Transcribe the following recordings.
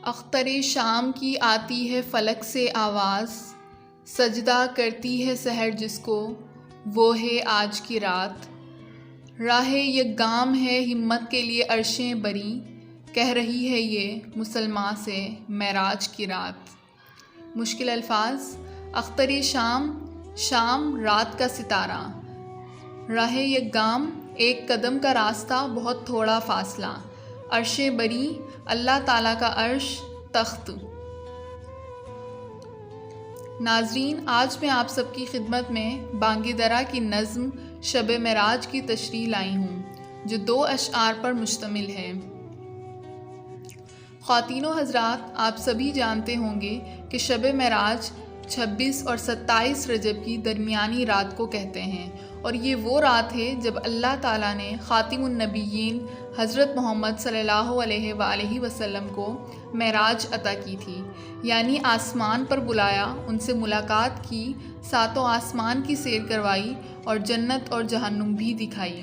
اختر شام کی آتی ہے فلک سے آواز، سجدہ کرتی ہے سحر جس کو، وہ ہے آج کی رات۔ راہ یک گام ہے ہمت کے لیے عرشیں بری، کہہ رہی ہے یہ مسلمان سے معراج کی رات۔ مشکل الفاظ۔ اختر شام، شام رات کا ستارہ۔ راہ یک گام، ایک قدم کا راستہ، بہت تھوڑا فاصلہ۔ عرشیں بری، اللہ تعالیٰ کا عرش، تخت۔ ناظرین، آج میں آپ سب کی خدمت میں بانگ درا کی نظم شب معراج کی تشریح لائی ہوں، جو 2 اشعار پر مشتمل ہے۔ خواتین و حضرات، آپ سبھی جانتے ہوں گے کہ شب معراج 26 اور 27 رجب کی درمیانی رات کو کہتے ہیں، اور یہ وہ رات ہے جب اللہ تعالیٰ نے خاتم النبیین حضرت محمد صلی اللہ علیہ وآلہ وسلم کو معراج عطا کی تھی، یعنی آسمان پر بلایا، ان سے ملاقات کی، 7 آسمان کی سیر کروائی اور جنت اور جہنم بھی دکھائی۔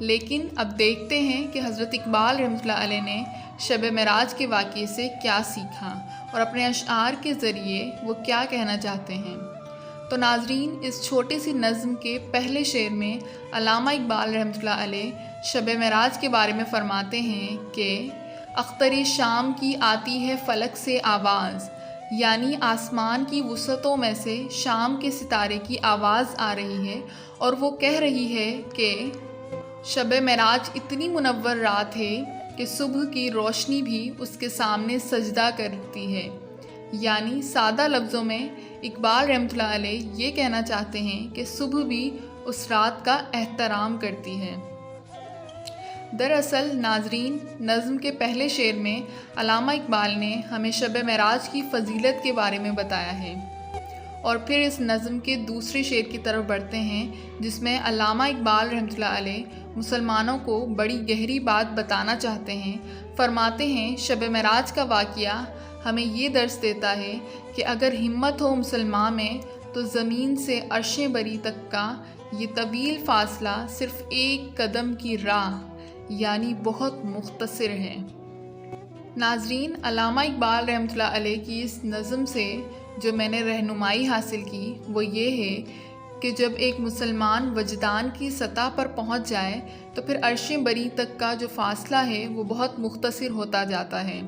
لیکن اب دیکھتے ہیں کہ حضرت اقبال رحمۃ اللہ علیہ نے شب معراج کے واقعے سے کیا سیکھا اور اپنے اشعار کے ذریعے وہ کیا کہنا چاہتے ہیں۔ تو ناظرین، اس چھوٹی سی نظم کے پہلے شعر میں علامہ اقبال رحمۃ اللہ علیہ شب معراج کے بارے میں فرماتے ہیں کہ اختر شام کی آتی ہے فلک سے آواز، یعنی آسمان کی وسعتوں میں سے شام کے ستارے کی آواز آ رہی ہے، اور وہ کہہ رہی ہے کہ شب معراج اتنی منور رات ہے کہ صبح کی روشنی بھی اس کے سامنے سجدہ کرتی ہے۔ یعنی سادہ لفظوں میں اقبال رحمۃ اللہ علیہ یہ کہنا چاہتے ہیں کہ صبح بھی اس رات کا احترام کرتی ہے۔ دراصل ناظرین، نظم کے پہلے شعر میں علامہ اقبال نے ہمیں شب معراج کی فضیلت کے بارے میں بتایا ہے، اور پھر اس نظم کے دوسرے شعر کی طرف بڑھتے ہیں، جس میں علامہ اقبال رحمۃ اللہ علیہ مسلمانوں کو بڑی گہری بات بتانا چاہتے ہیں۔ فرماتے ہیں شب معراج کا واقعہ ہمیں یہ درس دیتا ہے کہ اگر ہمت ہو مسلمان میں تو زمین سے عرشیں بری تک کا یہ طویل فاصلہ صرف ایک قدم کی راہ، یعنی بہت مختصر ہے۔ ناظرین، علامہ اقبال رحمۃ اللہ علیہ کی اس نظم سے جو میں نے رہنمائی حاصل کی وہ یہ ہے کہ جب ایک مسلمان وجدان کی سطح پر پہنچ جائے تو پھر عرشیں بری تک کا جو فاصلہ ہے وہ بہت مختصر ہوتا جاتا ہے۔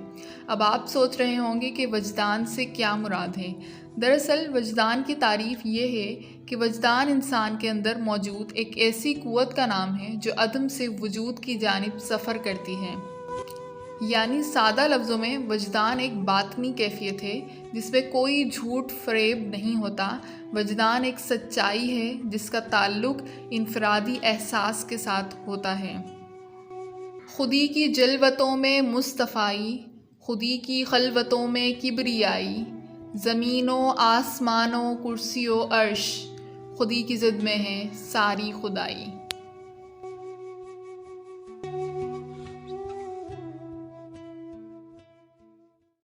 اب آپ سوچ رہے ہوں گے کہ وجدان سے کیا مراد ہے۔ دراصل وجدان کی تعریف یہ ہے کہ وجدان انسان کے اندر موجود ایک ایسی قوت کا نام ہے جو عدم سے وجود کی جانب سفر کرتی ہے۔ یعنی سادہ لفظوں میں وجدان ایک باطنی کیفیت ہے جس میں کوئی جھوٹ فریب نہیں ہوتا۔ وجدان ایک سچائی ہے جس کا تعلق انفرادی احساس کے ساتھ ہوتا ہے۔ خودی کی جلوتوں میں مصطفائی، خودی کی خلوتوں میں کبریائی، زمین و آسمان و کرسی و عرش، خودی کی ضد میں ہے ساری خدائی۔